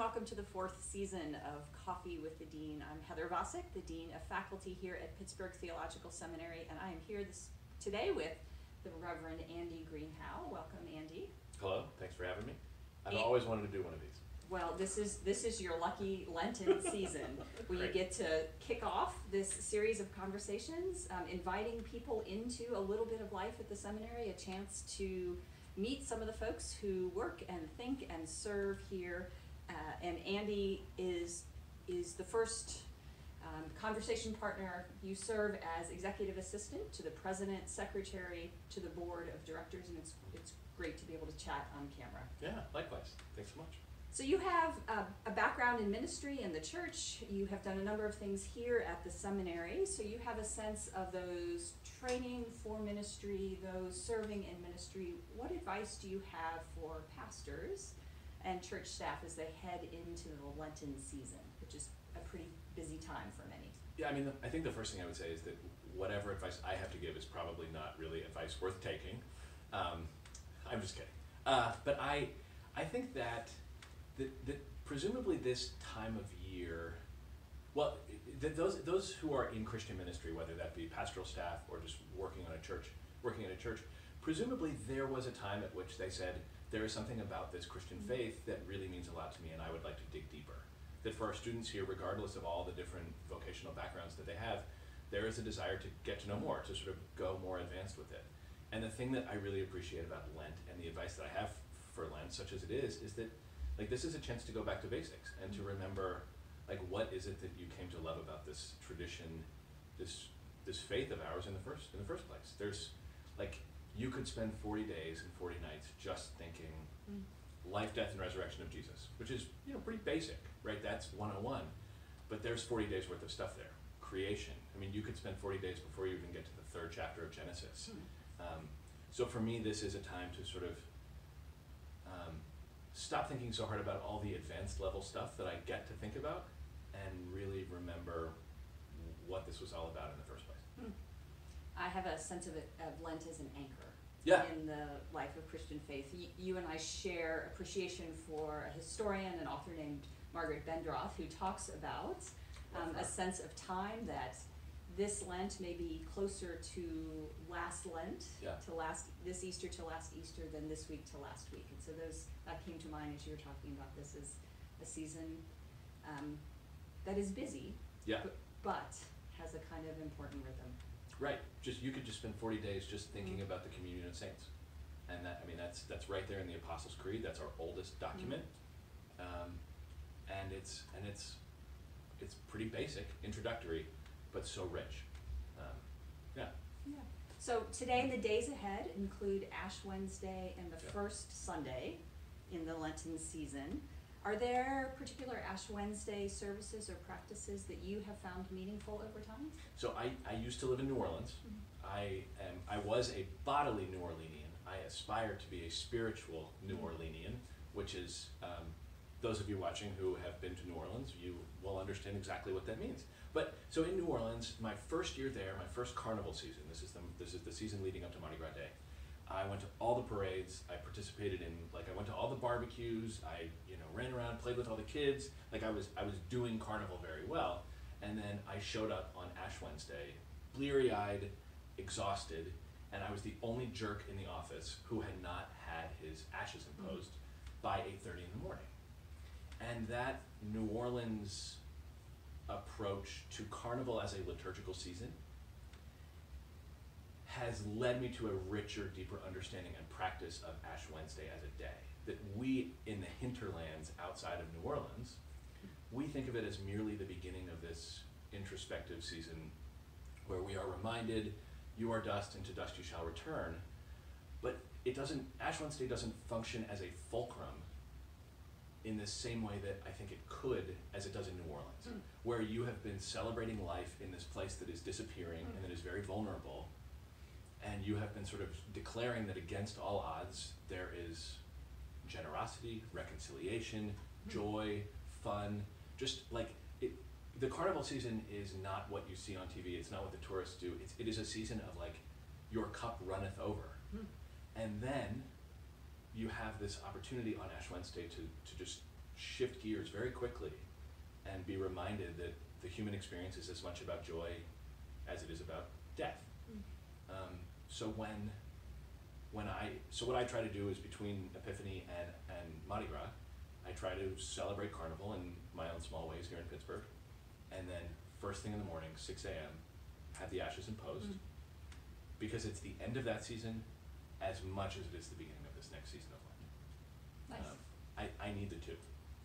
welcome to the fourth season of Coffee with the Dean. I'm Heather Vacek, the Dean of Faculty here at Pittsburgh Theological Seminary, and I am here today with the Reverend Andy Greenhow. Welcome, Andy. Hello, thanks for having me. I've always wanted to do one of these. Well, this is your lucky Lenten season where you get to kick off this series of conversations, inviting people into a little bit of life at the seminary, a chance to meet some of the folks who work and think and serve here. And Andy is the first conversation partner. You serve as executive assistant to the president, secretary, to the board of directors, and it's great to be able to chat on camera. Yeah, likewise. Thanks so much. So you have a background in ministry in the church. You have done a number of things here at the seminary. So you have a sense of those training for ministry, those serving in ministry. What advice do you have for pastors and church staff as they head into the Lenten season, which is a pretty busy time for many? Yeah, I mean, I think the first thing I would say is that whatever advice I have to give is probably not really advice worth taking. I'm just kidding. But I think that presumably this time of year, well, those who are in Christian ministry, whether that be pastoral staff or just working in a church, presumably there was a time at which they said, there is something about this Christian faith that really means a lot to me, and I would like to dig deeper. That for our students here, regardless of all the different vocational backgrounds that they have, there is a desire to get to know more, to sort of go more advanced with it. And the thing that I really appreciate about Lent and the advice that I have for Lent, such as it is that like this is a chance to go back to basics and to remember like what is it that you came to love about this tradition, this faith of ours in the first place. There's like you could spend 40 days and 40 nights just thinking life, death, and resurrection of Jesus, which is pretty basic, right? That's 101. But there's 40 days worth of stuff there. Creation. I mean, you could spend 40 days before you even get to the third chapter of Genesis. So for me, this is a time to sort of stop thinking so hard about all the advanced level stuff that I get to think about and really remember what this was all about in the first place. I have a sense of Lent as an anchor in the life of Christian faith. You and I share appreciation for a historian and author named Margaret Bendroth, who talks about a sense of time that this Lent may be closer to last Lent, this Easter to last Easter than this week to last week. And so that came to mind as you were talking about this as a season that is busy, but has a kind of important rhythm. Right. You could just spend 40 days just thinking about the communion of saints. And that's right there in the Apostles' Creed. That's our oldest document. And it's pretty basic, introductory, but so rich. So today and the days ahead include Ash Wednesday and the first Sunday in the Lenten season. Are there particular Ash Wednesday services or practices that you have found meaningful over time? So I used to live in New Orleans. I was a bodily New Orleanian. I aspire to be a spiritual New Orleanian, which is those of you watching who have been to New Orleans, you will understand exactly what that means. But so in New Orleans, my first year there, my first carnival season, this is the season leading up to Mardi Gras Day. I went to all the parades. I participated in I went to all the barbecues. I ran around, played with all the kids. I was doing carnival very well. And then I showed up on Ash Wednesday, bleary-eyed, exhausted, and I was the only jerk in the office who had not had his ashes imposed by 8:30 in the morning. And that New Orleans approach to carnival as a liturgical season has led me to a richer, deeper understanding and practice of Ash Wednesday as a day. That we, in the hinterlands outside of New Orleans, we think of it as merely the beginning of this introspective season where we are reminded, you are dust and to dust you shall return. But Ash Wednesday doesn't function as a fulcrum in the same way that I think it could as it does in New Orleans, where you have been celebrating life in this place that is disappearing and that is very vulnerable, and you have been sort of declaring that against all odds there is generosity, reconciliation, joy, fun, just like the carnival season is not what you see on TV, it's not what the tourists do, it is a season of your cup runneth over. And then you have this opportunity on Ash Wednesday to just shift gears very quickly and be reminded that the human experience is as much about joy as it is about death. So what I try to do is between Epiphany and Mardi Gras, I try to celebrate Carnival in my own small ways here in Pittsburgh, and then first thing in the morning, 6 a.m., have the ashes imposed, because it's the end of that season as much as it is the beginning of this next season of Lent. Nice. I need the two.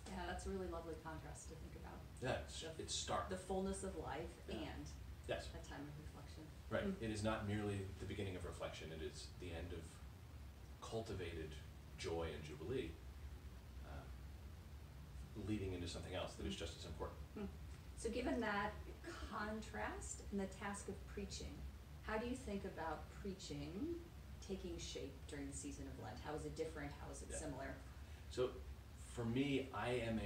Yeah, that's a really lovely contrast to think about. Yeah, it's stark. The fullness of life and yes. a time of reflection. Right. It is not merely the beginning of reflection, it is the end of cultivated joy and jubilee, leading into something else that is just as important. So given that contrast and the task of preaching, how do you think about preaching taking shape during the season of Lent? How is it different? How is it similar? So for me, I am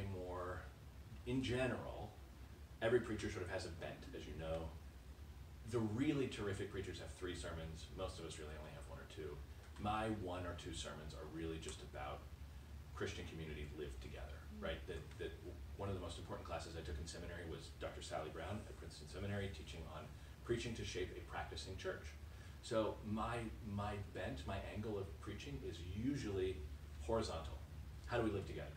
in general, every preacher sort of has a bent, as you know. The really terrific preachers have 3 sermons. Most of us really only have 1 or 2. My 1 or 2 sermons are really just about Christian community lived together, right? That one of the most important classes I took in seminary was Dr. Sally Brown at Princeton Seminary, teaching on preaching to shape a practicing church. So my bent, my angle of preaching is usually horizontal. How do we live together?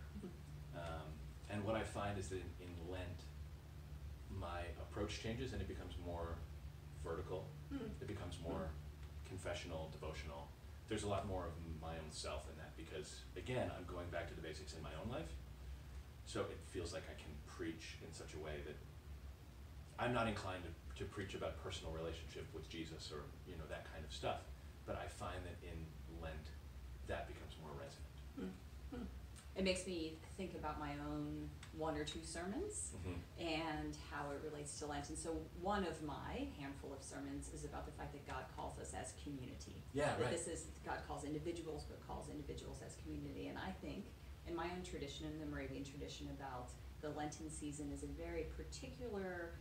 And what I find is that in Lent, my approach changes and it becomes more vertical. It becomes more confessional, devotional. There's a lot more of my own self in that because, again, I'm going back to the basics in my own life. So it feels like I can preach in such a way that I'm not inclined to preach about personal relationship with Jesus or that kind of stuff. But I find that in Lent, that becomes more resonant. It makes me think about my own 1 or 2 sermons and how it relates to Lent. And so one of my handful of sermons is about the fact that God calls us as community. Yeah, that right. God calls individuals, but calls individuals as community. And I think in my own tradition, in the Moravian tradition, about the Lenten season is a very particular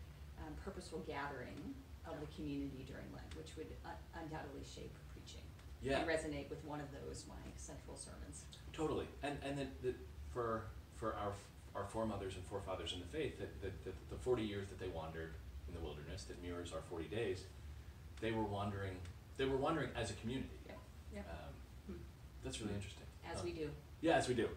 purposeful gathering of the community during Lent, which would undoubtedly shape preaching. Yeah. I resonate with one of those, my central sermons. Totally, and then for our foremothers and forefathers in the faith, that the 40 years that they wandered in the wilderness, that mirrors our 40 days, they were wandering as a community. Yeah. That's really interesting. As we do. Yeah, as we do.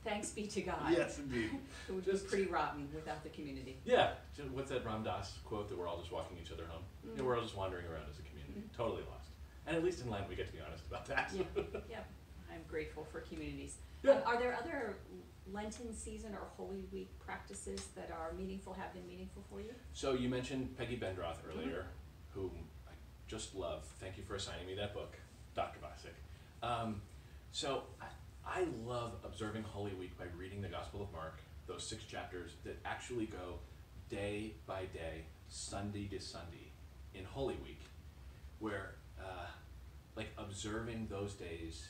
Thanks be to God. Yes, indeed. It would be pretty rotten without the community. Yeah. What's that Ram Dass quote that we're all just walking each other home? We're all just wandering around as a community, totally lost. And at least in Lent, we get to be honest about that. Yeah. I'm grateful for communities. Yeah. Are there other Lenten season or Holy Week practices that are meaningful, have been meaningful for you? So you mentioned Peggy Bendroth earlier, whom I just love. Thank you for assigning me that book, Dr. Vacek. So I love observing Holy Week by reading the Gospel of Mark, those 6 chapters that actually go day by day, Sunday to Sunday in Holy Week, where observing those days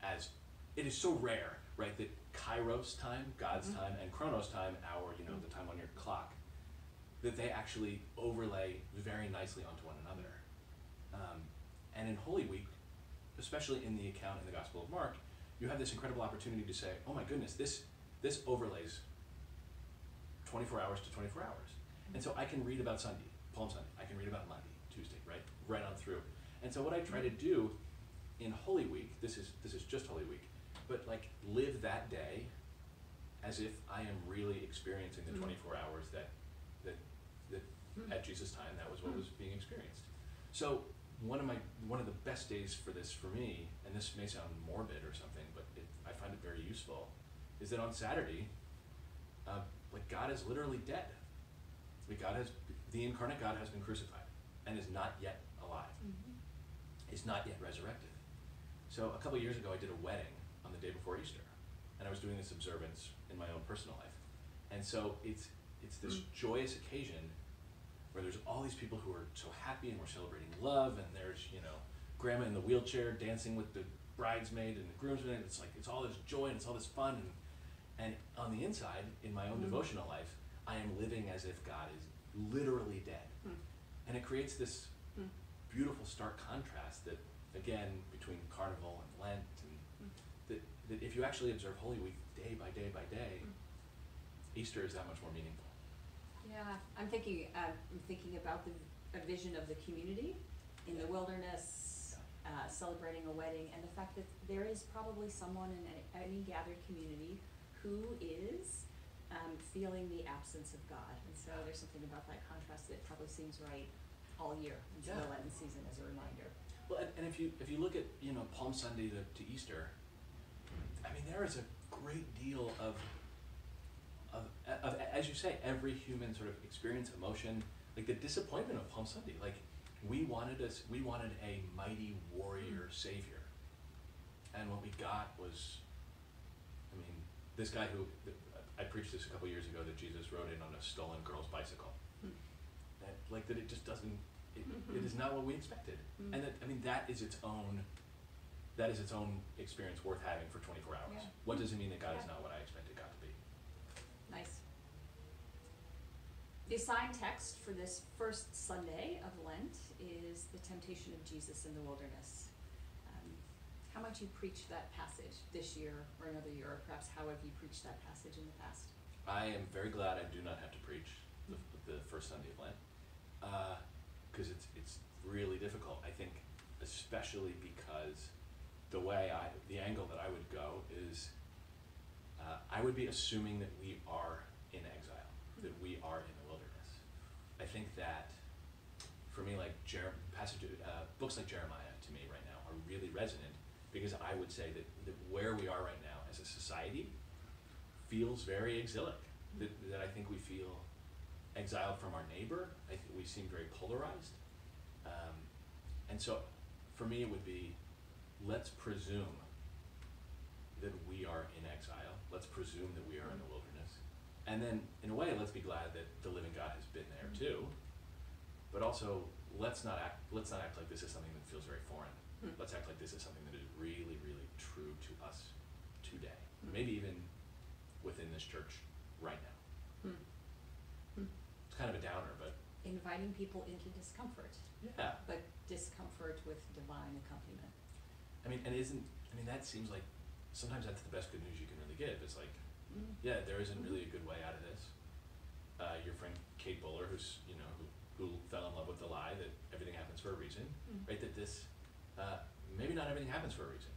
as it is so rare, right, that Kairos time, God's time, and Chronos time, the time on your clock, that they actually overlay very nicely onto one another. And in Holy Week, especially in the account in the Gospel of Mark, you have this incredible opportunity to say, oh my goodness, this overlays 24 hours to 24 hours. And so I can read about Sunday, Palm Sunday, I can read about Monday, Tuesday, right on through. And so what I try to do in Holy Week, this is just Holy Week, but live that day as if I am really experiencing the 24 hours that at Jesus' time, that was what was being experienced. So one of the best days for this for me, and this may sound morbid or something, but I find it very useful, is that on Saturday, God is literally dead. The incarnate God has been crucified and is not yet alive. Is not yet resurrected. So a couple of years ago, I did a wedding on the day before Easter, and I was doing this observance in my own personal life. And so it's this joyous occasion where there's all these people who are so happy and we're celebrating love, and there's grandma in the wheelchair dancing with the bridesmaid and the groomsmaid. It's all this joy and it's all this fun, and on the inside, in my own devotional life, I am living as if God is literally dead. And it creates this beautiful stark contrast that, again, between Carnival and Lent, and that if you actually observe Holy Week day by day by day, Easter is that much more meaningful. Yeah, I'm thinking about a vision of the community in the wilderness, celebrating a wedding, and the fact that there is probably someone in any gathered community who is feeling the absence of God. And so there's something about that contrast that probably seems right all year until the Lenten season as a reminder. Well, and if you look at Palm Sunday to Easter, I mean, there is a great deal of as you say, every human sort of experience, emotion, like the disappointment of Palm Sunday. Like we wanted a mighty warrior savior, and what we got was, I mean, this guy who I preached this a couple years ago, that Jesus rode in on a stolen girl's bicycle. That it just doesn't. It is not what we expected, and that is its own experience worth having for 24 hours. Yeah. What does it mean that God is not what I expected God to be? Nice. The assigned text for this first Sunday of Lent is the temptation of Jesus in the wilderness. How might you preach that passage this year or another year, or perhaps how have you preached that passage in the past? I am very glad I do not have to preach the first Sunday of Lent, because it's really difficult. I think, especially because the angle that I would go is, I would be assuming that we are in exile, that we are in the wilderness. I think that, for me, like books like Jeremiah to me right now are really resonant, because I would say that where we are right now as a society feels very exilic. That I think we feel exiled from our neighbor. I think we seem very polarized. And so for me it would be, let's presume that we are in exile. Let's presume that we are in the wilderness. And then in a way, let's be glad that the living God has been there too. But also, let's not act like this is something that feels very foreign. Let's act like this is something that is really, really true to us today. Maybe even within this church right now. It's kind of a downer, but Inviting people into discomfort. yeah. But discomfort with divine accompaniment. That seems like sometimes that's the best good news you can really give. It's like, there isn't really a good way out of this. Your friend Kate Buller, who fell in love with the lie that everything happens for a reason, right? That this, maybe not everything happens for a reason,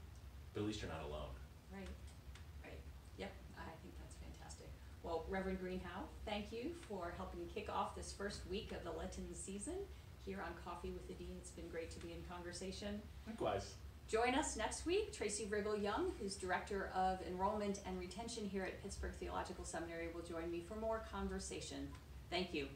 but at least you're not alone. Right. Yep, I think that's fantastic. Well, Reverend Greenhow, thank you for helping kick off this first week of the Lenten season here on Coffee with the Dean. It's been great to be in conversation. Likewise. Join us next week. Tracy Riggle-Young, who's Director of Enrollment and Retention here at Pittsburgh Theological Seminary, will join me for more conversation. Thank you.